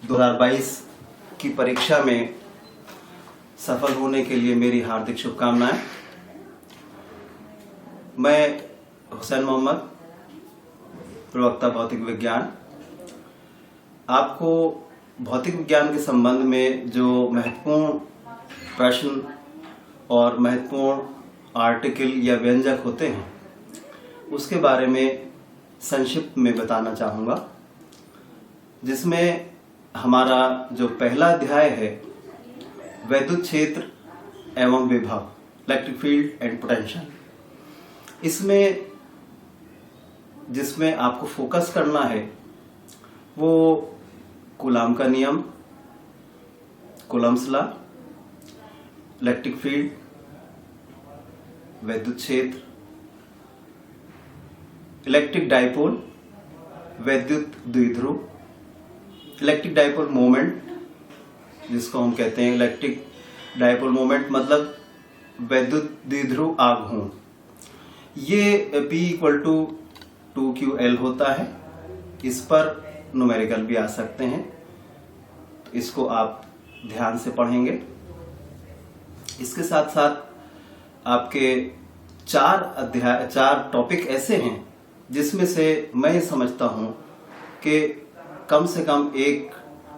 2022 की परीक्षा में सफल होने के लिए मेरी हार्दिक शुभकामनाएं। मैं हुसैन मोहम्मद, प्रवक्ता भौतिक विज्ञान, आपको भौतिक विज्ञान के संबंध में जो महत्वपूर्ण प्रश्न और महत्वपूर्ण आर्टिकल या व्यंजक होते हैं उसके बारे में संक्षिप्त में बताना चाहूँगा, जिसमें हमारा जो पहला अध्याय है वैद्युत क्षेत्र एवं विभव, इलेक्ट्रिक फील्ड एंड पोटेंशियल, इसमें जिसमें आपको फोकस करना है वो कूलॉम का नियम, कूलॉम्स लॉ, इलेक्ट्रिक फील्ड, वैद्युत क्षेत्र, इलेक्ट्रिक डाइपोल, वैद्युत द्विध्रुव, इलेक्ट्रिक डाइपोल मोमेंट, जिसको हम कहते हैं इलेक्ट्रिक डाइपोल मोमेंट मतलब वैद्युत द्विध्रुव आघूर्ण, ये P = 2qL होता है। इस पर न्यूमेरिकल भी आ सकते हैं, तो इसको आप ध्यान से पढ़ेंगे। इसके साथ साथ आपके चार टॉपिक ऐसे हैं जिसमें से मैं समझता हूं कि कम से कम एक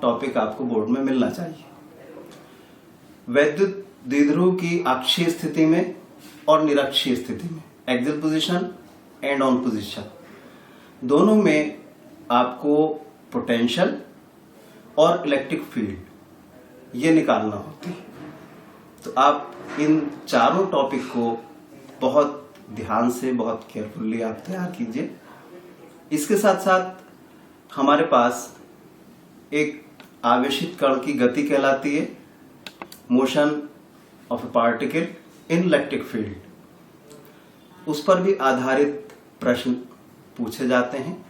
टॉपिक आपको बोर्ड में मिलना चाहिए। वैद्युत द्विध्रुव की अक्षीय स्थिति में और निरक्षीय स्थिति में, axial position and on position, दोनों में आपको पोटेंशियल और इलेक्ट्रिक फील्ड ये निकालना होती है। तो आप इन चारों टॉपिक को बहुत ध्यान से, बहुत केयरफुली आप तैयार कीजिए। इसके साथ साथ हमारे पास एक आवेशित कण की गति कहलाती है, motion of A particle in electric field, उस पर भी आधारित प्रश्न पूछे जाते हैं।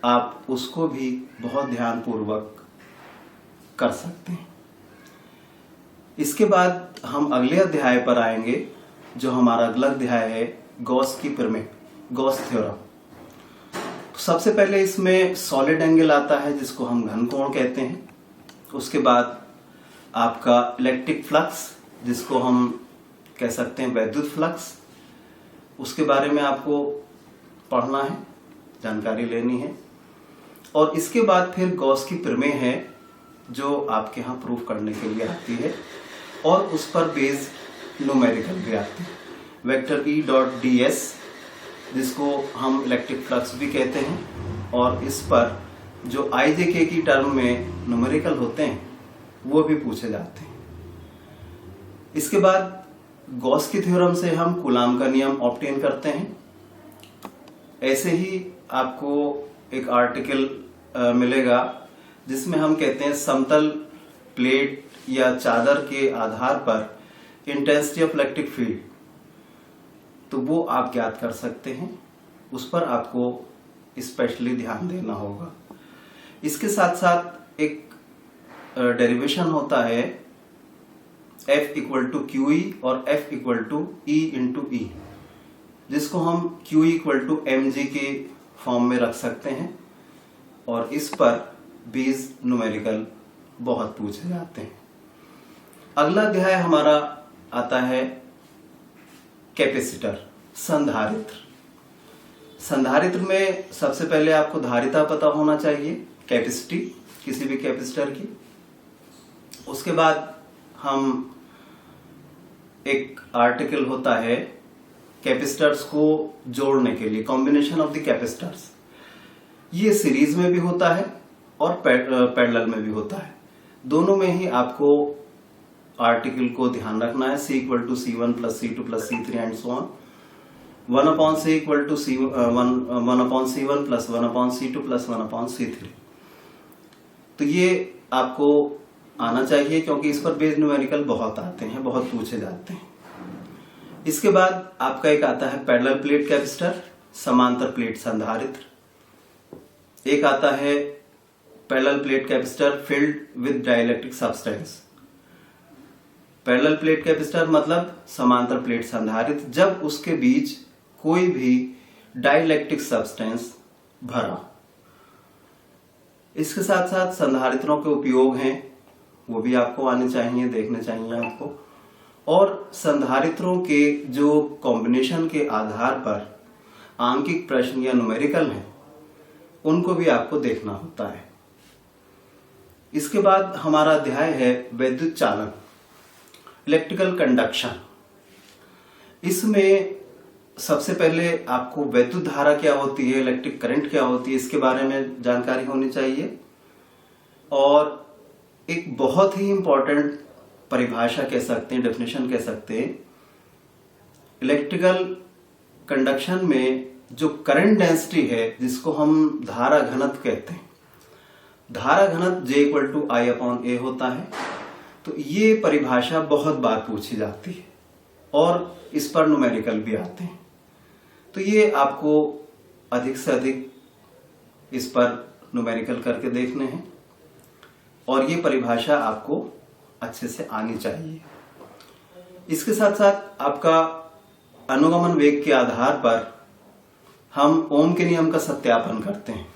आप उसको भी बहुत ध्यानपूर्वक कर सकते हैं। इसके बाद हम अगले अध्याय पर आएंगे, जो हमारा अगला अध्याय है गॉस की प्रमेय, गॉस थ्योरम। सबसे पहले इसमें सॉलिड एंगल आता है जिसको हम घन कोण कहते हैं। उसके बाद आपका इलेक्ट्रिक फ्लक्स, जिसको हम कह सकते हैं वैद्युत फ्लक्स, उसके बारे में आपको पढ़ना है, जानकारी लेनी है। और इसके बाद फिर गॉस की प्रमेय है जो आपके यहाँ प्रूफ करने के लिए आती है और उस पर बेस न्यूमेरिकल भी आती है। वेक्टर E.ds, जिसको हम इलेक्ट्रिक फ्लक्स भी कहते हैं, और इस पर जो IJK की टर्म में न्यूमेरिकल होते हैं वो भी पूछे जाते हैं। इसके बाद गॉस की थ्योरम से हम कूलॉम का नियम ऑब्टेन करते हैं। ऐसे ही आपको एक आर्टिकल मिलेगा जिसमें हम कहते हैं समतल प्लेट या चादर के आधार पर इंटेंसिटी ऑफ इलेक्ट्रिक फील्ड, तो वो आप ज्ञात कर सकते हैं। उस पर आपको स्पेशली ध्यान देना होगा। इसके साथ साथ एक डेरिवेशन होता है F = QE और F = E × E, जिसको हम QE = mg के फॉर्म में रख सकते हैं, और इस पर बेस न्यूमेरिकल बहुत पूछे जाते हैं। अगला अध्याय हमारा आता है कैपेसिटर, संधारित्र। संधारित्र में सबसे पहले आपको धारिता पता होना चाहिए, कैपेसिटी किसी भी कैपेसिटर की। उसके बाद हम एक आर्टिकल होता है कैपेसिटर्स को जोड़ने के लिए, कॉम्बिनेशन ऑफ द कैपेसिटर्स। ये सीरीज में भी होता है और पैरेलल में भी होता है। दोनों में ही आपको आर्टिकल को ध्यान रखना है। C = C1 + C2 + C3 and so on. 1/C = 1/C1 + 1/C2 + 1/C3। तो ये आपको आना चाहिए क्योंकि इस पर बेस न्यूमेरिकल बहुत आते हैं, बहुत पूछे जाते हैं। इसके बाद आपका एक आता है पैरेलल प्लेट कैपेसिटर, समांतर प्लेट संधारित्र। एक आता है parallel plate capacitor filled with dielectric substance. Parallel plate capacitor मतलब समांतर प्लेट संधारित्र जब उसके बीच कोई भी डाइलेक्ट्रिक सब्सटेंस भरा। इसके साथ साथ संधारित्रों के उपयोग हैं, वो भी आपको आने चाहिए, देखने चाहिए आपको। और संधारित्रों के जो कॉम्बिनेशन के आधार पर आंकिक प्रश्न या न्यूमेरिकल हैं, उनको भी आपको देखना होता है। इसके बाद हमारा अध्याय है वैद्युत चालन, इलेक्ट्रिकल कंडक्शन। इसमें सबसे पहले आपको वैद्युत धारा क्या होती है, इलेक्ट्रिक करंट क्या होती है, इसके बारे में जानकारी होनी चाहिए। और एक बहुत ही इंपॉर्टेंट परिभाषा कह सकते हैं, डेफिनेशन कह सकते हैं, इलेक्ट्रिकल कंडक्शन में जो करंट डेंसिटी है, जिसको हम धारा घनत्व कहते हैं, धारा घनत्व J=I/A होता है। तो ये परिभाषा बहुत बार पूछी जाती है और इस पर न्यूमेरिकल भी आते हैं। तो ये आपको अधिक से अधिक इस पर न्यूमेरिकल करके देखने हैं और ये परिभाषा आपको अच्छे से आनी चाहिए। इसके साथ साथ आपका अनुगमन वेग के आधार पर हम ओम के नियम का सत्यापन करते हैं।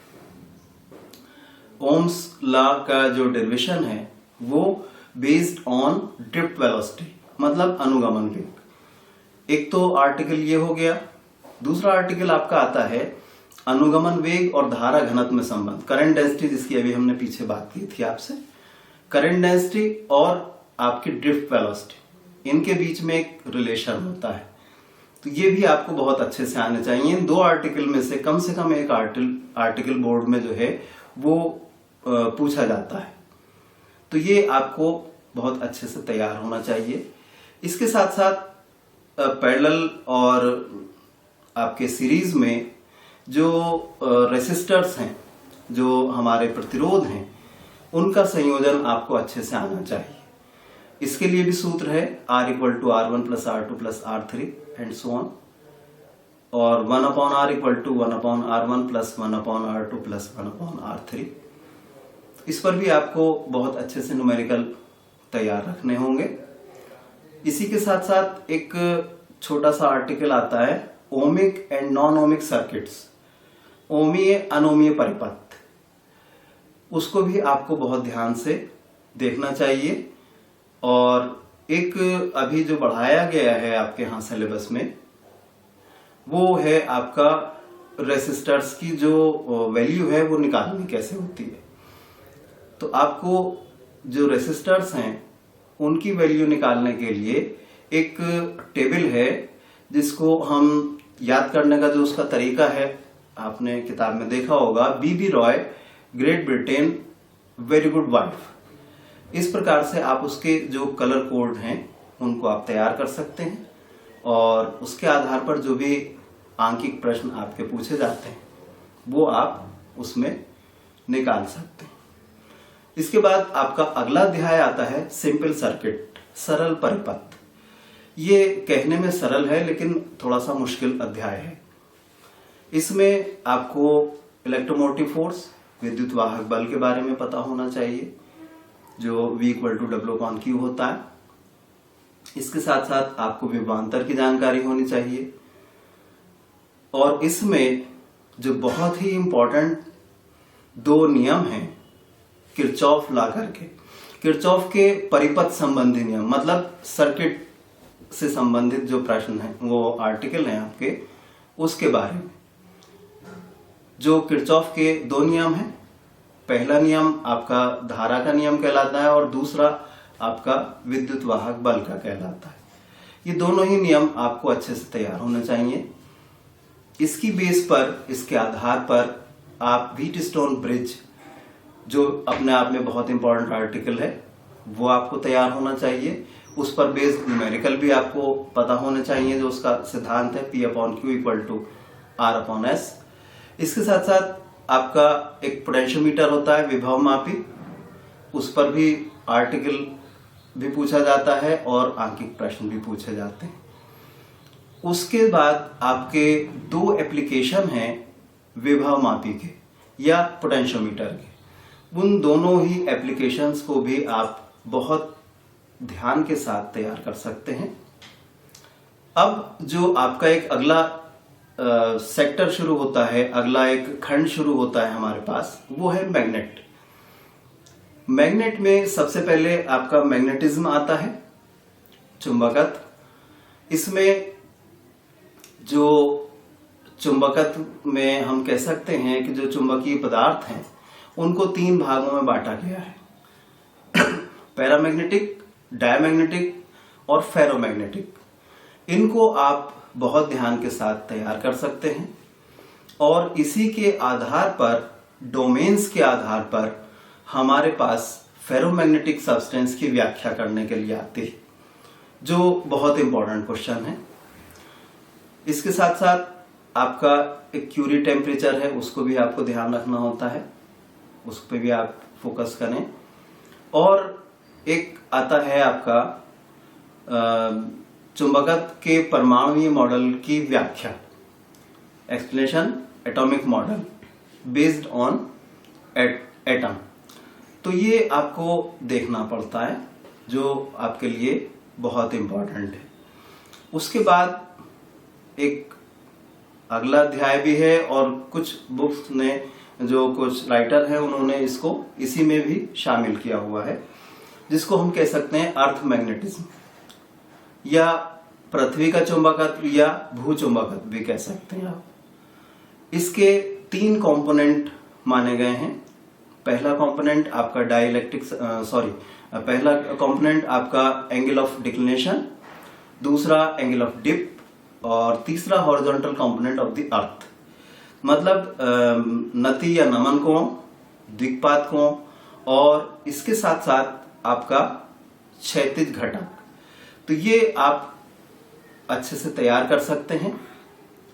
ओम्स लॉ का जो डेरिवेशन है वो बेस्ड ऑन ड्रिफ्ट वेलोसिटी, मतलब अनुगमन वेग। एक तो आर्टिकल ये हो गया, दूसरा आर्टिकल आपका आता है अनुगमन वेग और धारा घनत्व में संबंध, करंट डेंसिटी, जिसकी अभी हमने पीछे बात की थी आपसे। करंट डेंसिटी और आपकी ड्रिफ्ट वेलोसिटी, इनके बीच में एक रिलेशन होता है। तो ये भी आपको बहुत अच्छे से आने चाहिए। इन दो आर्टिकल में से कम एक आर्टिकल बोर्ड में जो है वो पूछा जाता है। तो ये आपको बहुत अच्छे से तैयार होना चाहिए। इसके साथ साथ पैरेलल और आपके सीरीज में जो रेसिस्टर्स हैं, जो हमारे प्रतिरोध हैं, उनका संयोजन आपको अच्छे से आना चाहिए। इसके लिए भी सूत्र है R=R1 + R2 + R3 and so on, और 1/R = 1/R1 + 1/R2 + 1/R3। इस पर भी आपको बहुत अच्छे से न्यूमेरिकल तैयार रखने होंगे। इसी के साथ साथ एक छोटा सा आर्टिकल आता है ohmic and non ohmic circuits, ओमीय अनोमीय परिपथ, उसको भी आपको बहुत ध्यान से देखना चाहिए। और एक अभी जो बढ़ाया गया है आपके यहाँ सिलेबस में, वो है आपका रेसिस्टर्स की जो वैल्यू है वो निकालनी कैसे होती है। तो आपको जो रेसिस्टर्स हैं उनकी वैल्यू निकालने के लिए एक टेबल है, जिसको हम याद करने का जो उसका तरीका है आपने किताब में देखा होगा, BB Roy, great Britain, very good wife. इस प्रकार से आप उसके जो कलर कोड हैं उनको आप तैयार कर सकते हैं और उसके आधार पर जो भी आंकिक प्रश्न आपके पूछे जाते हैं वो आप उसमें निकाल सकते हैं। इसके बाद आपका अगला अध्याय आता है सिंपल सर्किट, सरल परिपथ। ये कहने में सरल है लेकिन थोड़ा सा मुश्किल अध्याय है। इसमें आपको इलेक्ट्रोमोटिव फोर्स, विद्युत वाहक बल के बारे में पता होना चाहिए, जो V=W/Q होता है। इसके साथ साथ आपको विभवांतर की जानकारी होनी चाहिए। और इसमें जो बहुत ही इंपॉर्टेंट दो नियम हैं किरचॉफ लॉ करके, किरचॉफ के परिपथ संबंधी नियम, मतलब सर्किट से संबंधित जो प्रश्न है, वो आर्टिकल हैं आपके, उसके बारे में जो किरचॉफ के दो नियम हैं। पहला नियम आपका धारा का नियम कहलाता है और दूसरा आपका विद्युत वाहक बल का कहलाता है। ये दोनों ही नियम आपको अच्छे से तैयार होने चाहिए। इसकी बेस पर, इसके आधार पर आप व्हीटस्टोन ब्रिज, जो अपने आप में बहुत इंपॉर्टेंट आर्टिकल है, वो आपको तैयार होना चाहिए। उस पर बेस्ड न्यूमेरिकल भी आपको पता होने चाहिए, जो उसका सिद्धांत है P/Q = R/S। इसके साथ साथ आपका एक पोटेंशियोमीटर होता है, विभव मापी, उस पर भी आर्टिकल भी पूछा जाता है और आंकिक प्रश्न भी पूछे जाते हैं। उसके बाद आपके दो एप्लीकेशन हैं विभव मापी के या पोटेंशियोमीटर के। उन दोनों ही एप्लीकेशंस को भी आप बहुत ध्यान के साथ तैयार कर सकते हैं। अब जो आपका एक अगला सेक्टर शुरू होता है, अगला एक खंड शुरू होता है हमारे पास, वो है मैग्नेट, मैग्नेट में सबसे पहले आपका मैग्नेटिज्म आता है, चुंबकत्व। इसमें जो चुंबकत्व में हम कह सकते हैं कि जो चुंबकीय पदार्थ हैं उनको 3 भागों में बांटा गया है, पैरामैग्नेटिक, डायमैग्नेटिक और फेरोमैग्नेटिक। इनको आप बहुत ध्यान के साथ तैयार कर सकते हैं और इसी के आधार पर, डोमेन्स के आधार पर हमारे पास फेरोमैग्नेटिक सब्सटेंस की व्याख्या करने के लिए आती है, जो बहुत इंपॉर्टेंट क्वेश्चन है। इसके साथ साथ आपका एक क्यूरी टेम्परेचर है, उसको भी आपको ध्यान रखना होता है, उस पर भी आप फोकस करें। और एक आता है आपका चुंबकत्व के परमाणुीय मॉडल की व्याख्या, explanation atomic model based on atom. तो ये आपको देखना पड़ता है, जो आपके लिए बहुत इंपॉर्टेंट है। उसके बाद एक अगला अध्याय भी है और कुछ बुक्स ने, जो कुछ राइटर हैं, उन्होंने इसको इसी में भी शामिल किया हुआ है, जिसको हम कह सकते हैं अर्थ मैग्नेटिज्म या पृथ्वी का चुंबकत्व या भू चुंबकत्व भी कह सकते हैं आप। इसके 3 कंपोनेंट माने गए हैं। पहला कंपोनेंट आपका पहला कंपोनेंट आपका एंगल ऑफ डिक्लिनेशन, दूसरा एंगल ऑफ डिप और तीसरा horizontal component of the earth. मतलब नति या नमन कोण, दिक्पात कोण और इसके साथ साथ आपका क्षैतिज घटक। तो ये आप अच्छे से तैयार कर सकते हैं,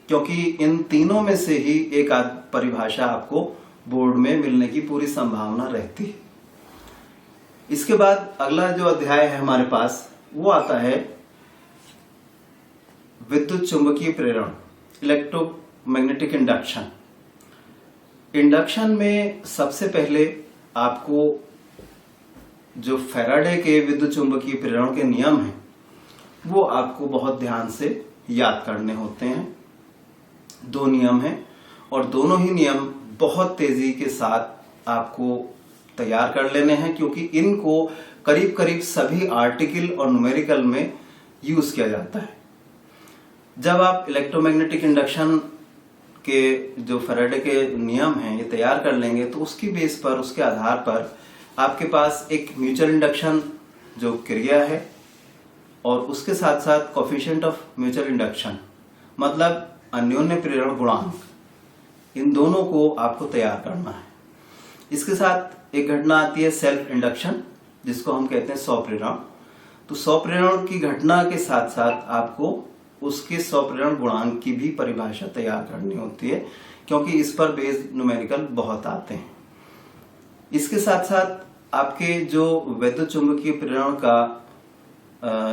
क्योंकि इन तीनों में से ही एक आध परिभाषा आपको बोर्ड में मिलने की पूरी संभावना रहती है। इसके बाद अगला जो अध्याय है हमारे पास, वो आता है विद्युत चुंबकीय प्रेरण, इलेक्ट्रोमैग्नेटिक इंडक्शन। इंडक्शन में सबसे पहले आपको जो फैराडे के विद्युत चुंबकीय प्रेरण के नियम हैं, वो आपको बहुत ध्यान से याद करने होते हैं। 2 नियम हैं और दोनों ही नियम बहुत तेजी के साथ आपको तैयार कर लेने हैं, क्योंकि इनको करीब करीब सभी आर्टिकल और न्यूमेरिकल में यूज किया जाता है। जब आप इलेक्ट्रोमैग्नेटिक इंडक्शन के जो फैराडे के नियम हैं ये तैयार कर लेंगे, तो उसकी बेस पर, उसके आधार पर आपके पास एक म्यूचुअल इंडक्शन जो क्रिया है और उसके साथ साथ कोफिशिएंट ऑफ म्यूचुअल इंडक्शन, मतलब अन्योन्य प्रेरण गुणांक, इन दोनों को आपको तैयार करना है। इसके साथ एक घटना आती है सेल्फ इंडक्शन, जिसको हम कहते हैं स्वप्रेरण। तो स्वप्रेरण की घटना के साथ साथ आपको उसके स्वप्रेरण गुणांक की भी परिभाषा तैयार करनी होती है, क्योंकि इस पर बेस्ड न्यूमेरिकल बहुत आते हैं। इसके साथ साथ आपके जो विद्युत चुंबकीय प्रेरण का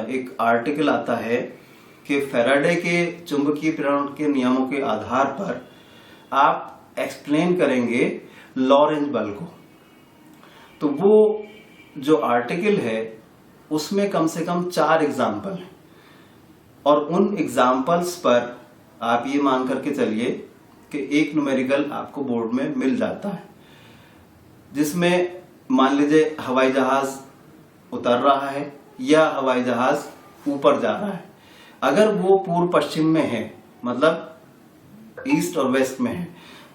एक आर्टिकल आता है कि फैराडे के चुंबकीय प्रेरण के नियमों के आधार पर आप एक्सप्लेन करेंगे लॉरेंज बल को। तो वो जो आर्टिकल है उसमें कम से कम 4 एग्जाम्पल हैं और उन एग्जाम्पल्स पर आप ये मान करके चलिए कि एक न्यूमेरिकल आपको बोर्ड में मिल जाता है, जिसमें मान लीजिए हवाई जहाज उतर रहा है या हवाई जहाज ऊपर जा रहा है। अगर वो पूर्व पश्चिम में है, मतलब ईस्ट और वेस्ट में है,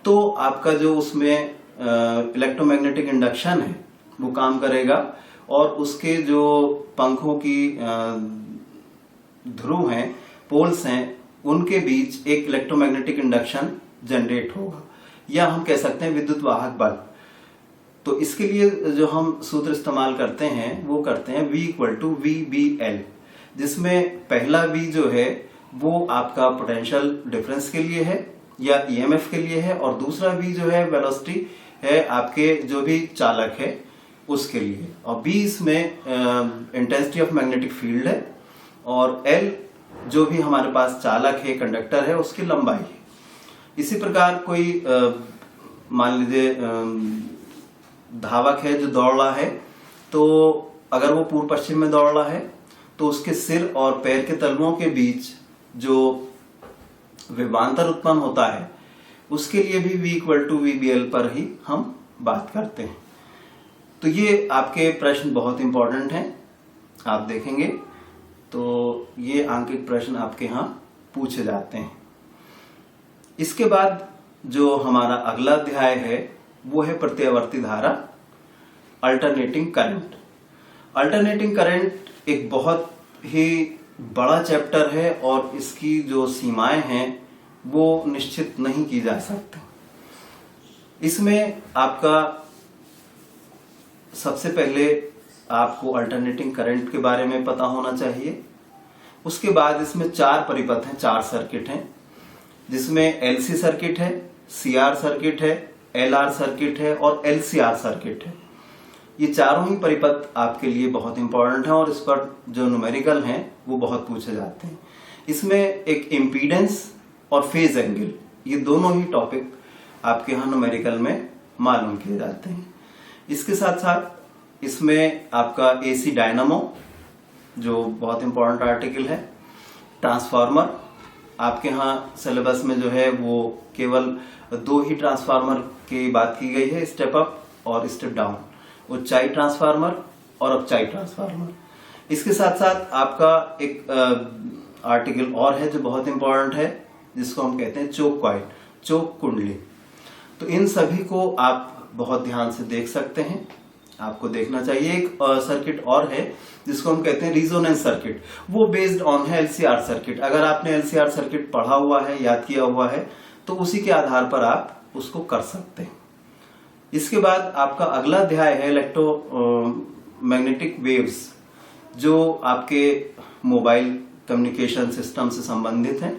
तो आपका जो उसमें इलेक्ट्रोमैग्नेटिक इंडक्शन है वो काम करेगा और उसके जो पंखों की ध्रुव हैं, पोल्स हैं, उनके बीच एक इलेक्ट्रोमैग्नेटिक इंडक्शन जनरेट होगा, या हम कह सकते हैं विद्युत वाहक बल। तो इसके लिए जो हम सूत्र इस्तेमाल करते हैं वो करते हैं V = VBL, जिसमें पहला V जो है वो आपका पोटेंशियल डिफरेंस के लिए है या EMF के लिए है, और दूसरा V जो है वेलोसिटी है आपके जो भी चालक है उसके लिए, और B इसमें इंटेंसिटी ऑफ मैग्नेटिक फील्ड है, और L जो भी हमारे पास चालक है, कंडक्टर है, उसकी लंबाई है। इसी प्रकार कोई मान लीजिए धावक है जो दौड़ रहा है, तो अगर वो पूर्व पश्चिम में दौड़ रहा है तो उसके सिर और पैर के तलवों के बीच जो विभवांतर उत्पन्न होता है उसके लिए भी V = VBL पर ही हम बात करते हैं। तो ये आपके प्रश्न बहुत इंपॉर्टेंट हैं, आप देखेंगे तो ये आंकिक प्रश्न आपके यहाँ पूछे जाते हैं। इसके बाद जो हमारा अगला अध्याय है वो है प्रत्यावर्ती धारा, अल्टरनेटिंग करंट। अल्टरनेटिंग करंट एक बहुत ही बड़ा चैप्टर है और इसकी जो सीमाएं हैं वो निश्चित नहीं की जा सकती। इसमें आपका सबसे पहले आपको अल्टरनेटिंग करंट के बारे में पता होना चाहिए। उसके बाद इसमें 4 परिपथ हैं, 4 सर्किट हैं, जिसमें एलसी सर्किट है, सीआर सर्किट है, एलआर सर्किट है और एलसीआर सर्किट है। ये चारों ही परिपथ आपके लिए बहुत इंपॉर्टेंट हैं और इस पर जो न्यूमेरिकल हैं वो बहुत पूछे जाते हैं। इसमें एक इम्पीडेंस और फेज एंगल, ये दोनों ही टॉपिक आपके यहाँ न्यूमेरिकल में मालूम किए जाते हैं। इसके साथ साथ इसमें आपका एसी डायनामो जो बहुत इंपॉर्टेंट आर्टिकल है, ट्रांसफार्मर, आपके यहाँ सिलेबस में जो है वो केवल 2 ही ट्रांसफार्मर की बात की गई है, स्टेप अप और स्टेप डाउन, उच्चाई ट्रांसफार्मर और अपचाई ट्रांसफार्मर। इसके साथ साथ आपका एक आर्टिकल और है जो बहुत इंपॉर्टेंट है, जिसको हम कहते हैं चोक कॉइल, चोक कुंडली। तो इन सभी को आप बहुत ध्यान से देख सकते हैं, आपको देखना चाहिए। एक सर्किट और है जिसको हम कहते हैं रिजोनेंस सर्किट, वो बेस्ड ऑन है एलसीआर सर्किट। अगर आपने एलसीआर सर्किट पढ़ा हुआ है, याद किया हुआ है, तो उसी के आधार पर आप उसको कर सकते हैं। इसके बाद आपका अगला अध्याय है इलेक्ट्रोमैग्नेटिक वेव्स, जो आपके मोबाइल कम्युनिकेशन सिस्टम से संबंधित है।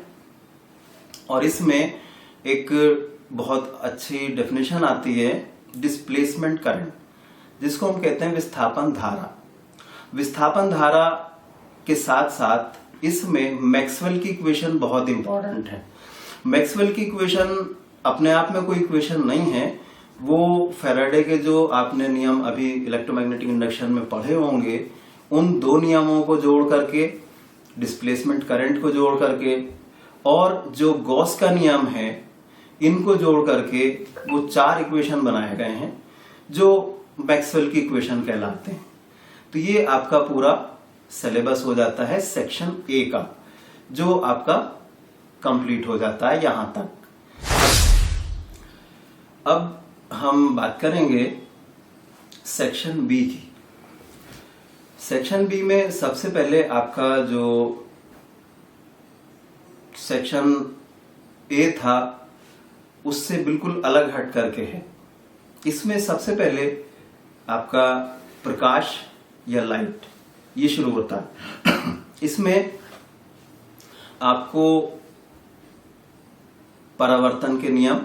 और इसमें एक बहुत अच्छी डेफिनेशन आती है डिस्प्लेसमेंट करंट, जिसको हम कहते हैं विस्थापन धारा। विस्थापन धारा के साथ साथ इसमें मैक्सवेल की इक्वेशन बहुत इंपॉर्टेंट है। मैक्सवेल की इक्वेशन अपने आप में कोई इक्वेशन नहीं है, वो फैराडे के जो आपने नियम अभी इलेक्ट्रोमैग्नेटिक इंडक्शन में पढ़े होंगे, उन 2 नियमों को जोड़ करके, डिस्प्लेसमेंट करंट को जोड़ करके और जो गॉस का नियम है, इनको जोड़ करके वो 4 इक्वेशन बनाए गए हैं जो मैक्सवेल की इक्वेशन कहलाते हैं। तो ये आपका पूरा सिलेबस हो जाता है सेक्शन ए का, जो आपका कंप्लीट हो जाता है यहां तक। अब हम बात करेंगे सेक्शन बी की। सेक्शन बी में सबसे पहले आपका जो सेक्शन ए था उससे बिल्कुल अलग हट करके है। इसमें सबसे पहले आपका प्रकाश या लाइट ये शुरू होता है। इसमें आपको परावर्तन के नियम,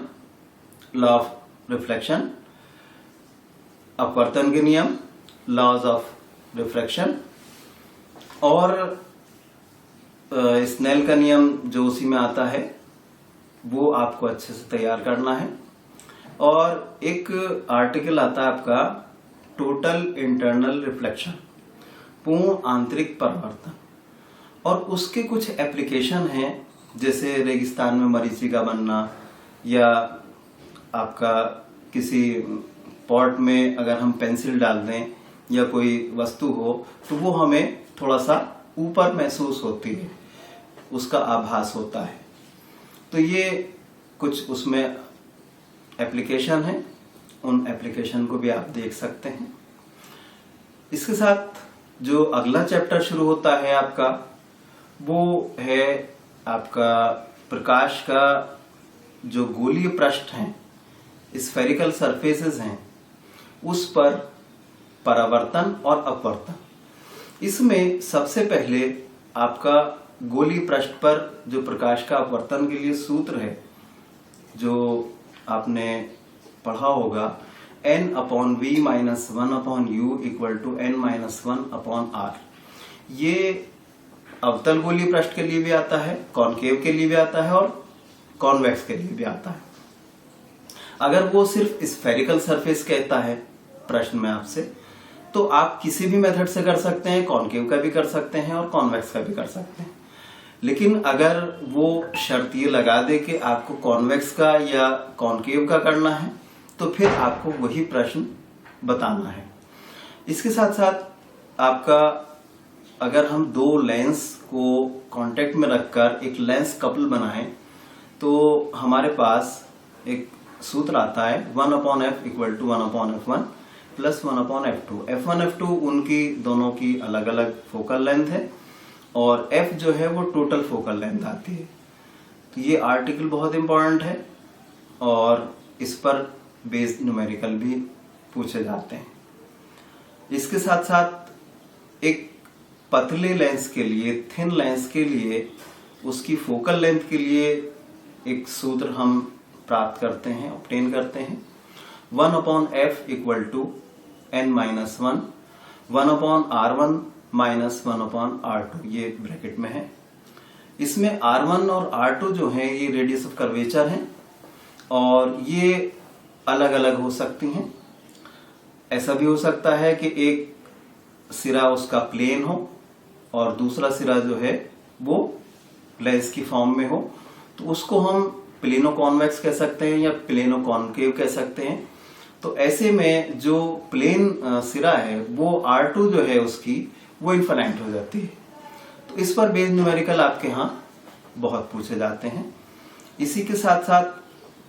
लॉ ऑफ रिफ्लेक्शन, अपवर्तन के नियम, लॉज ऑफ रिफ्रैक्शन, और स्नेल का नियम जो उसी में आता है वो आपको अच्छे से तैयार करना है। और एक आर्टिकल आता है आपका टोटल इंटरनल रिफ्लेक्शन, पूर्ण आंतरिक परावर्तन, और उसके कुछ एप्लीकेशन हैं, जैसे रेगिस्तान में मरीचिका बनना, या आपका किसी पॉट में अगर हम पेंसिल डाल दें या कोई वस्तु हो तो वो हमें थोड़ा सा ऊपर महसूस होती है, उसका आभास होता है। तो ये कुछ उसमें एप्लीकेशन है, उन एप्लीकेशन को भी आप देख सकते हैं। इसके साथ जो अगला चैप्टर शुरू होता है आपका, वो है आपका प्रकाश का जो गोलीय पृष्ठ हैं, स्फेरिकल सरफेसेस हैं, उस पर परावर्तन और अपवर्तन। इसमें सबसे पहले आपका गोलीय पृष्ठ पर जो प्रकाश का अपवर्तन के लिए सूत्र है, जो आपने पढ़ा होगा, n/v - 1/u = n-1/r। ये अवतल गोलीय पृष्ठ के लिए भी आता है, कॉनकेव के लिए भी आता है और कॉन्वेक्स के लिए भी आता है। अगर वो सिर्फ स्फेरिकल सरफेस कहता है प्रश्न में आपसे, तो आप किसी भी मेथड से कर सकते हैं, कॉनकेव का भी कर सकते हैं और कॉन्वेक्स का भी कर सकते हैं। लेकिन अगर वो शर्त ये लगा दे कि आपको कॉन्वेक्स का या कॉनकेव का करना है, तो फिर आपको वही प्रश्न बताना है। इसके साथ साथ आपका अगर हम दो लेंस को कांटेक्ट में रखकर एक लेंस कपल बनाएं तो हमारे पास एक सूत्र आता है 1/f = 1/f1 + 1/f2। f1 f2 उनकी दोनों की अलग अलग फोकल लेंथ है और f जो है वो टोटल फोकल लेंथ आती है। तो ये आर्टिकल बहुत इंपॉर्टेंट है और इस पर बेस्ड न्यूमेरिकल भी पूछे जाते हैं। इसके साथ साथ एक पतले लेंस के लिए, थिन लेंस के लिए, उसकी फोकल लेंथ के लिए एक सूत्र हम प्राप्त करते हैं, ऑब्टेन करते हैं। 1/f = n-1, 1/r1 - 1/r2, ये ब्रैकेट में है। इसमें r1 और r2 जो है ये रेडियस ऑफ कर्वेचर हैं और ये अलग अलग हो सकती हैं। ऐसा भी हो सकता है कि एक सिरा उसका प्लेन हो और दूसरा सिरा जो है वो लेंस की फॉर्म में हो, तो उसको हम प्लेनो कॉन्वेक्स कह सकते हैं या प्लेनो कॉनकेव कह सकते हैं। तो ऐसे में जो प्लेन सिरा है वो R2 जो है उसकी वो इनफाइनाइट हो जाती है। तो इस पर बेस्ड न्यूमेरिकल आपके यहाँ बहुत पूछे जाते हैं। इसी के साथ साथ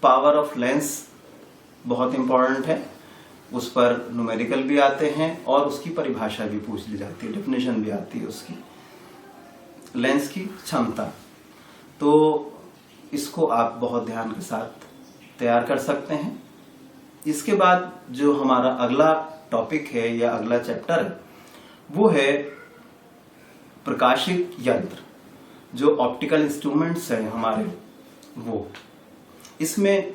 पावर ऑफ लेंस बहुत इंपॉर्टेंट है, उस पर न्यूमेरिकल भी आते हैं और उसकी परिभाषा भी पूछ ली जाती है, डेफिनेशन भी आती है उसकी, लेंस की क्षमता। तो इसको आप बहुत ध्यान के साथ तैयार कर सकते हैं। इसके बाद जो हमारा अगला टॉपिक है या अगला चैप्टर है वो है प्रकाशिक यंत्र, जो ऑप्टिकल इंस्ट्रूमेंट्स हैं हमारे वो। इसमें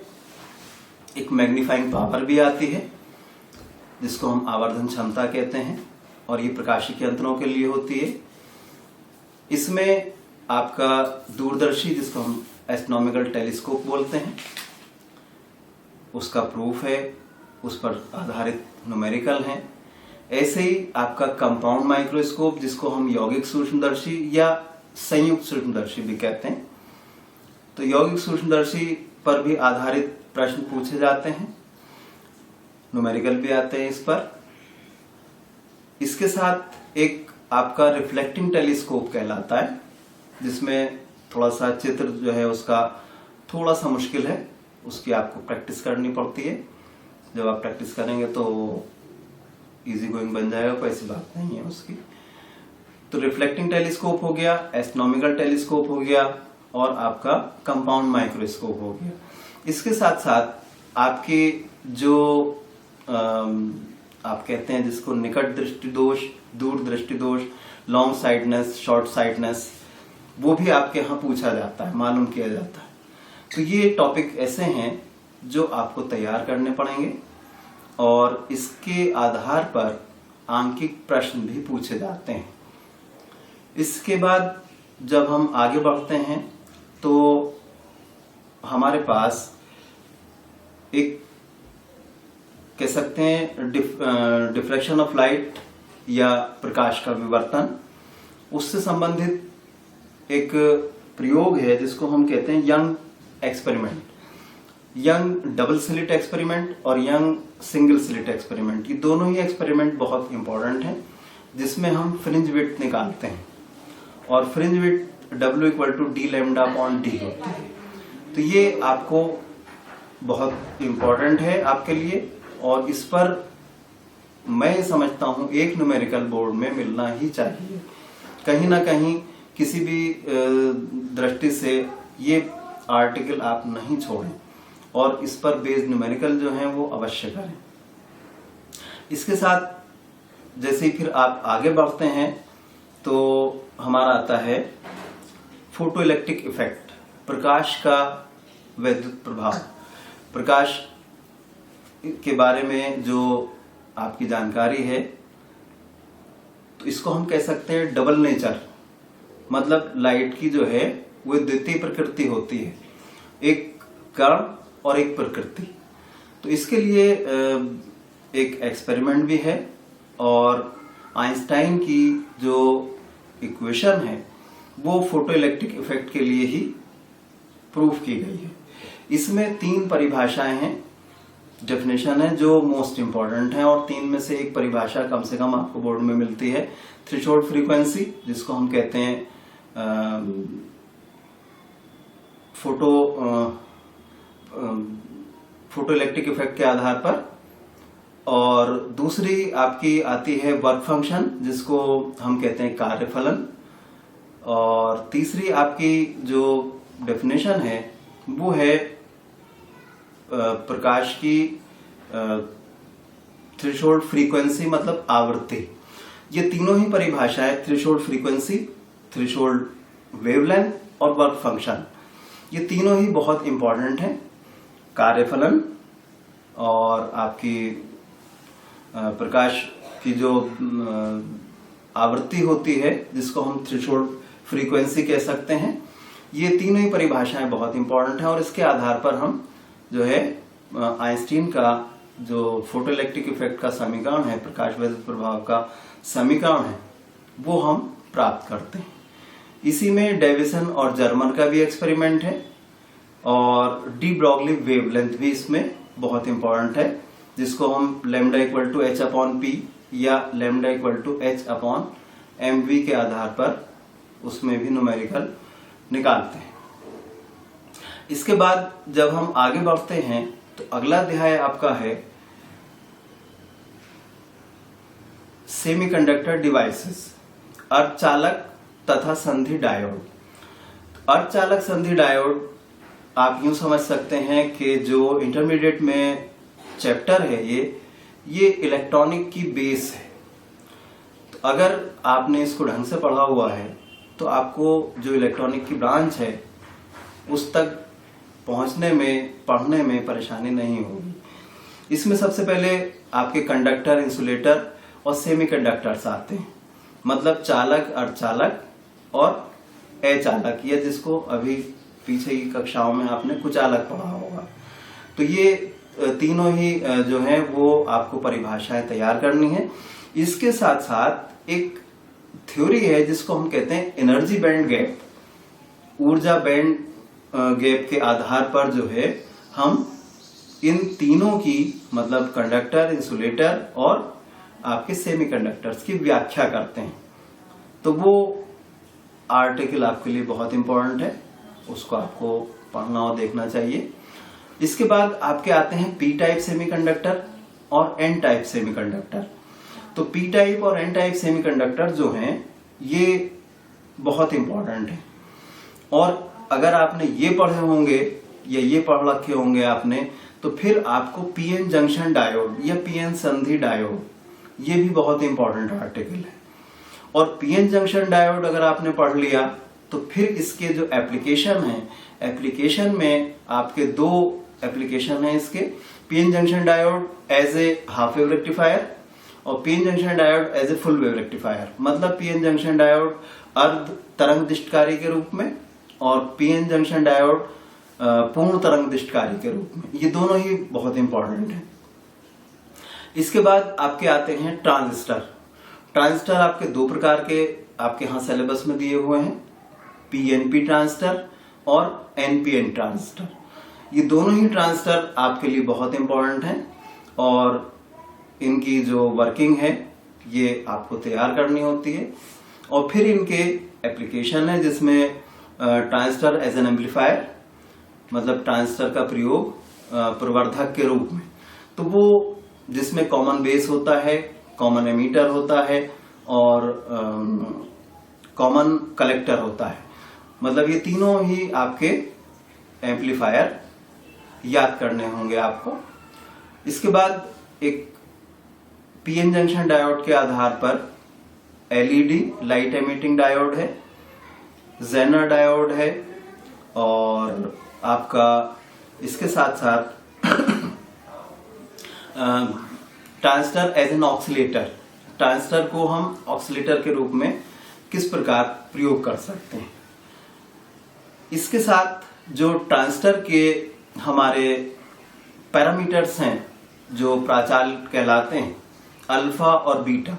एक मैग्नीफाइंग पावर भी आती है जिसको हम आवर्धन क्षमता कहते हैं और ये प्रकाशिक यंत्रों के लिए होती है। इसमें आपका दूरदर्शी, जिसको हम एस्ट्रोनॉमिकल टेलीस्कोप बोलते हैं, उसका प्रूफ है, उस पर आधारित न्यूमेरिकल हैं। ऐसे ही आपका कंपाउंड माइक्रोस्कोप, जिसको हम यौगिक सूक्ष्मदर्शी या संयुक्त सूक्ष्मदर्शी भी कहते हैं, तो यौगिक सूक्ष्मदर्शी पर भी आधारित प्रश्न पूछे जाते हैं, न्यूमेरिकल भी आते हैं इस पर। इसके साथ एक आपका रिफ्लेक्टिंग टेलीस्कोप कहलाता है, जिसमें थोड़ा सा चित्र जो है उसका थोड़ा सा मुश्किल है, उसकी आपको प्रैक्टिस करनी पड़ती है। जब आप प्रैक्टिस करेंगे तो इजी गोइंग बन जाएगा, कोई ऐसी बात नहीं है उसकी। तो रिफ्लेक्टिंग टेलीस्कोप हो गया, एस्ट्रोनॉमिकल टेलीस्कोप हो गया और आपका कंपाउंड माइक्रोस्कोप हो गया। इसके साथ साथ आपके जो आप कहते हैं जिसको निकट दृष्टि दोष, दूर दृष्टि दोष, लॉन्ग साइडनेस, शॉर्ट साइडनेस, वो भी आपके यहाँ पूछा जाता है, मालूम किया जाता है। तो ये टॉपिक ऐसे हैं जो आपको तैयार करने पड़ेंगे और इसके आधार पर आंकिक प्रश्न भी पूछे जाते हैं। इसके बाद जब हम आगे बढ़ते हैं तो हमारे पास एक कह सकते हैं डिफ्रैक्शन ऑफ लाइट या प्रकाश का विवर्तन, उससे संबंधित एक प्रयोग है जिसको हम कहते हैं young experiment, young double slit experiment और यंग सिंगल स्लिट एक्सपेरिमेंट। ये दोनों ही एक्सपेरिमेंट बहुत इंपॉर्टेंट हैं, जिसमें हम फ्रिंज विड्थ निकालते हैं और फ्रिंज विड्थ W = d(λ/d) होती है। तो ये आपको बहुत इंपॉर्टेंट है आपके लिए और इस पर मैं समझता हूं एक न्यूमेरिकल बोर्ड में मिलना ही चाहिए। कहीं ना कहीं किसी भी दृष्टि से ये आर्टिकल आप नहीं छोड़ें और इस पर बेस्ड न्यूमेरिकल जो है वो अवश्य करें। इसके साथ जैसे ही फिर आप आगे बढ़ते हैं तो हमारा आता है फोटो इलेक्ट्रिक इफेक्ट, प्रकाश का वैद्युत प्रभाव। प्रकाश के बारे में जो आपकी जानकारी है तो इसको हम कह सकते हैं डबल नेचर, मतलब लाइट की जो है वो द्वितीय प्रकृति होती है, एक कण और एक प्रकृति। तो इसके लिए एक एक्सपेरिमेंट भी है और आइंस्टाइन की जो इक्वेशन है वो फोटो इलेक्ट्रिक इफेक्ट के लिए ही प्रूफ की गई है। इसमें 3 परिभाषाएं हैं। डेफिनेशन है जो मोस्ट इम्पॉर्टेंट है, और 3 में से एक परिभाषा कम से कम आपको बोर्ड में मिलती है। थ्रेशोल्ड फ्रीक्वेंसी, जिसको हम कहते हैं फोटो इलेक्ट्रिक इफेक्ट के आधार पर, और दूसरी आपकी आती है वर्क फंक्शन, जिसको हम कहते हैं कार्यफलन, और तीसरी आपकी जो डेफिनेशन है वो है प्रकाश की थ्रेशोल्ड फ्रीक्वेंसी, मतलब आवृत्ति। ये तीनों ही परिभाषाएं, थ्रेशोल्ड फ्रीक्वेंसी, थ्रेशोल्ड वेवलेंथ और वर्क फंक्शन, ये तीनों ही बहुत इंपॉर्टेंट हैं। कार्यफलन और आपकी प्रकाश की जो आवृत्ति होती है, जिसको हम थ्रेशोल्ड फ्रीक्वेंसी कह सकते हैं, ये तीनों ही परिभाषाएं बहुत इंपॉर्टेंट हैं, और इसके आधार पर हम जो है आइंस्टीन का जो फोटो इलेक्ट्रिक इफेक्ट का समीकरण है, प्रकाश वैद्युत प्रभाव का समीकरण है, वो हम प्राप्त करते हैं। इसी में डेविसन और जर्मन का भी एक्सपेरिमेंट है, और डी ब्रॉगली वेवलेंथ भी इसमें बहुत इंपॉर्टेंट है, जिसको हम lambda equal to H upon P या lambda equal to H upon M V के आधार पर उसमें भी न्यूमेरिकल निकालते हैं। इसके बाद जब हम आगे बढ़ते हैं तो अगला अध्याय आपका है सेमीकंडक्टर डिवाइसेस, अर्धचालक तथा संधि डायोड। अर्धचालक संधि डायोड आप यूं समझ सकते हैं कि जो इंटरमीडिएट में चैप्टर है ये इलेक्ट्रॉनिक की बेस है। तो अगर आपने इसको ढंग से पढ़ा हुआ है तो आपको जो इलेक्ट्रॉनिक की ब्रांच है उस तक पहुंचने में, पढ़ने में परेशानी नहीं होगी। इसमें सबसे पहले आपके कंडक्टर, इंसुलेटर और सेमीकंडक्टर्स आते हैं, मतलब चालक, अर्धचालक और अचालक, या जिसको अभी पीछे की कक्षाओं में आपने कुचालक पढ़ा होगा। तो ये तीनों ही जो है वो आपको परिभाषाएं तैयार करनी है। इसके साथ साथ एक थ्योरी है जिसको हम कहते हैं एनर्जी बैंड गैप, ऊर्जा बैंड गैप के आधार पर जो है हम इन तीनों की, मतलब कंडक्टर, इंसुलेटर और आपके सेमीकंडक्टर्स की व्याख्या करते हैं। तो वो आर्टिकल आपके लिए बहुत इंपॉर्टेंट है, उसको आपको पढ़ना और देखना चाहिए। इसके बाद आपके आते हैं पी टाइप सेमीकंडक्टर और एन टाइप सेमीकंडक्टर। तो पी टाइप और एन टाइप सेमीकंडक्टर जो हैं ये बहुत इंपॉर्टेंट है, और अगर आपने ये पढ़े होंगे या ये पढ़ रखे होंगे आपने, तो फिर आपको पीएन जंक्शन डायोड या पीएन संधि डायोड, ये भी बहुत इंपॉर्टेंट आर्टिकल है। और पीएन जंक्शन डायोड अगर आपने पढ़ लिया तो फिर इसके जो एप्लीकेशन है, एप्लीकेशन में आपके 2 एप्लीकेशन है इसके, PN junction diode as a half wave rectifier और PN junction diode as a full wave rectifier. मतलब पीएन जंक्शन डायोड अर्ध तरंग दिष्टकारी के रूप में और पीएन जंक्शन डायोड पूर्ण तरंग दिष्टकारी के रूप में, ये दोनों ही बहुत इंपॉर्टेंट है। इसके बाद आपके आते हैं ट्रांजिस्टर। ट्रांजिस्टर आपके 2 प्रकार के आपके यहाँ सिलेबस में दिए हुए हैं, पीएनपी ट्रांजिस्टर और एनपीएन ट्रांजिस्टर। ये दोनों ही ट्रांजिस्टर आपके लिए बहुत इंपॉर्टेंट हैं, और इनकी जो वर्किंग है ये आपको तैयार करनी होती है। और फिर इनके एप्लीकेशन है जिसमें ट्रांजिस्टर एज एन एम्पलीफायर, मतलब ट्रांजिस्टर का प्रयोग प्रवर्धक के रूप में, तो वो जिसमें कॉमन बेस होता है, कॉमन एमीटर होता है और कॉमन कलेक्टर होता है। मतलब ये तीनों ही आपके एम्पलीफायर याद करने होंगे आपको। इसके बाद एक पीएन जंक्शन डायोड के आधार पर एलईडी लाइट एमिटिंग डायोड है, जेनर डायोड है, और आपका इसके साथ साथ transistor as an oscillator. Transistor को हम ऑक्सीलेटर के रूप में किस प्रकार प्रयोग कर सकते हैं। इसके साथ जो ट्रांजिस्टर के हमारे पैरामीटर्स हैं जो प्राचाल कहलाते हैं, अल्फा और बीटा,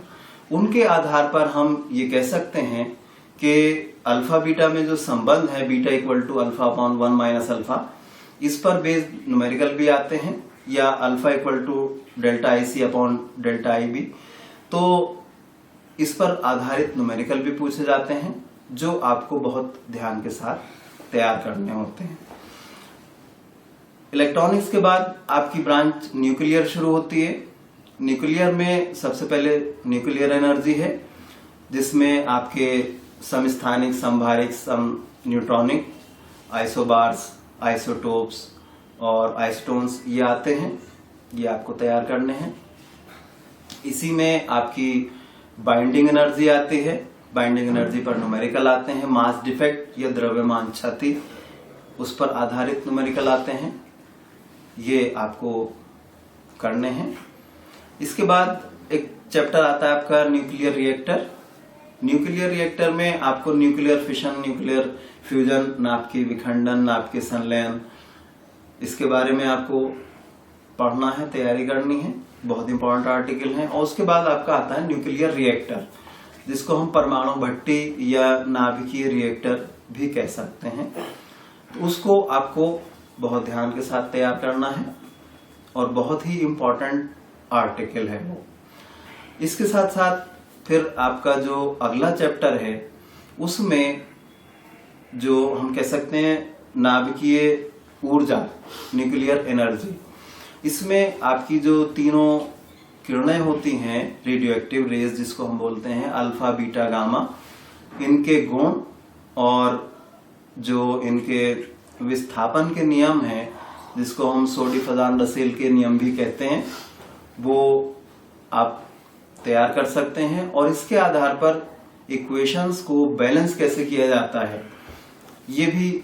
उनके आधार पर हम ये कह सकते हैं कि अल्फा बीटा में जो संबंध है, beta equal to alpha upon 1 minus alpha, इस पर बेस्ड न्यूमेरिकल भी आते हैं या alpha equal to delta IC upon delta IB। तो इस पर आधारित न्यूमेरिकल भी पूछे जाते हैं जो आपको बहुत ध्यान के साथ तैयार करने होते हैं। इलेक्ट्रॉनिक्स के बाद आपकी ब्रांच न्यूक्लियर शुरू होती है। न्यूक्लियर में सबसे पहले न्यूक्लियर एनर्जी है, जिसमें आपके समस्थानिक, समभारिक, सम न्यूट्रॉनिक, आइसोबार्स, आइसोटोप्स और आइसोटोन्स ये आते हैं। ये आपको तैयार करने हैं। इसी में आपकी बाइंडिंग एनर्जी आती है। बाइंडिंग एनर्जी पर न्यूमेरिकल आते हैं। मास डिफेक्ट या द्रव्यमान क्षति, उस पर आधारित न्यूमेरिकल आते हैं। ये आपको करने हैं। इसके बाद एक चैप्टर आता है आपका न्यूक्लियर रिएक्टर। न्यूक्लियर रिएक्टर में आपको न्यूक्लियर फिशन, न्यूक्लियर फ्यूजन, नाभ के विखंडन, नाभ के संलयन, इसके बारे में आपको पढ़ना है, तैयारी करनी है। बहुत इंपॉर्टेंट आर्टिकल है। और उसके बाद आपका आता है न्यूक्लियर रिएक्टर, जिसको हम परमाणु भट्टी या नाभिकीय रिएक्टर भी कह सकते हैं। तो उसको आपको बहुत ध्यान के साथ तैयार करना है और बहुत ही इंपॉर्टेंट आर्टिकल है वो। इसके साथ साथ फिर आपका जो अगला चैप्टर है उसमें जो हम कह सकते हैं नाभिकीय ऊर्जा, न्यूक्लियर एनर्जी, इसमें आपकी जो तीनों किरणें होती हैं, रेडियो एक्टिव रेज जिसको हम बोलते हैं, अल्फा, बीटा, गामा, इनके गुण और जो इनके विस्थापन के नियम हैं, जिसको हम सोडी फजान रसेल के नियम भी कहते हैं, वो आप तैयार कर सकते हैं। और इसके आधार पर इक्वेशंस को बैलेंस कैसे किया जाता है, ये भी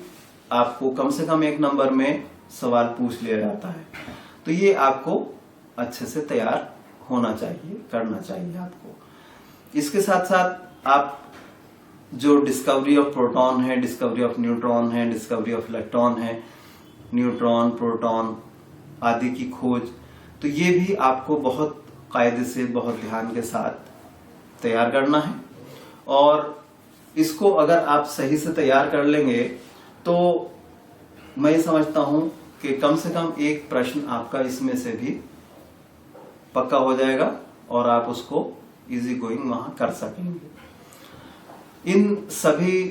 आपको कम से कम 1 नंबर में सवाल पूछ लिया जाता है। तो ये आपको अच्छे से तैयार होना चाहिए, करना चाहिए आपको। इसके साथ साथ आप जो डिस्कवरी ऑफ प्रोटॉन है, डिस्कवरी ऑफ न्यूट्रॉन है, डिस्कवरी ऑफ इलेक्ट्रॉन है, न्यूट्रॉन, प्रोटॉन आदि की खोज, तो ये भी आपको बहुत कायदे से, बहुत ध्यान के साथ तैयार करना है। और इसको अगर आप सही से तैयार कर लेंगे तो मैं समझता हूं कि कम से कम एक प्रश्न आपका इसमें से भी पक्का हो जाएगा और आप उसको इजी गोइंग वहां कर सकेंगे। इन सभी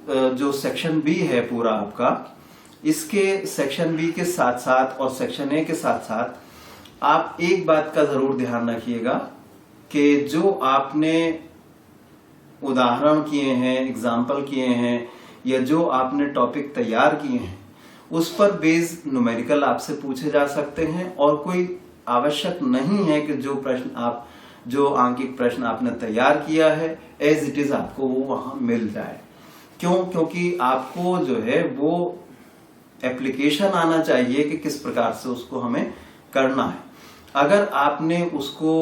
जो सेक्शन बी है पूरा आपका, इसके सेक्शन बी के साथ साथ और सेक्शन ए के साथ साथ आप एक बात का जरूर ध्यान रखिएगा कि जो आपने उदाहरण किए हैं, एग्जाम्पल किए हैं, या जो आपने टॉपिक तैयार किए हैं, उस पर बेस्ड न्यूमेरिकल आपसे पूछे जा सकते हैं। और कोई आवश्यक नहीं है कि जो आंकिक प्रश्न आपने तैयार किया है एज इट इज आपको वो वहां मिल जाए। क्यों? क्योंकि आपको जो है वो एप्लीकेशन आना चाहिए कि किस प्रकार से उसको हमें करना है। अगर आपने उसको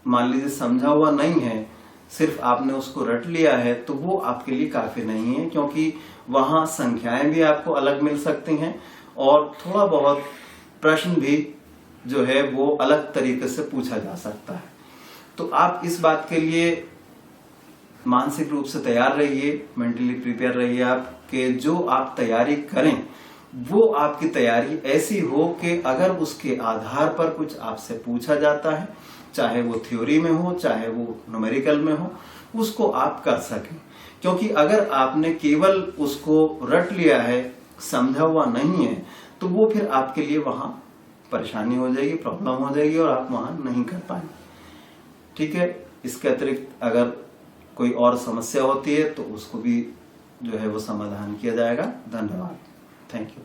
मान लीजिए समझा हुआ नहीं है, सिर्फ आपने उसको रट लिया है, तो वो आपके लिए काफी नहीं है, क्योंकि वहां संख्याएं भी आपको अलग मिल सकती हैं और थोड़ा बहुत प्रश्न भी जो है वो अलग तरीके से पूछा जा सकता है। तो आप इस बात के लिए मानसिक रूप से तैयार रहिए, मेंटली प्रिपेयर रहिए आप, कि जो आप तैयारी करें वो आपकी तैयारी ऐसी हो कि अगर उसके आधार पर कुछ आपसे पूछा जाता है, चाहे वो थ्योरी में हो, चाहे वो न्यूमेरिकल में हो, उसको आप कर सकें। क्योंकि अगर आपने केवल उसको रट लिया है, समझा हुआ नहीं है, तो वो फिर आपके लिए वहां परेशानी हो जाएगी, प्रॉब्लम हो जाएगी और आप वहां नहीं कर पाएंगे। ठीक है। इसके अतिरिक्त अगर कोई और समस्या होती है तो उसको भी जो है वो समाधान किया जाएगा। धन्यवाद। Thank you.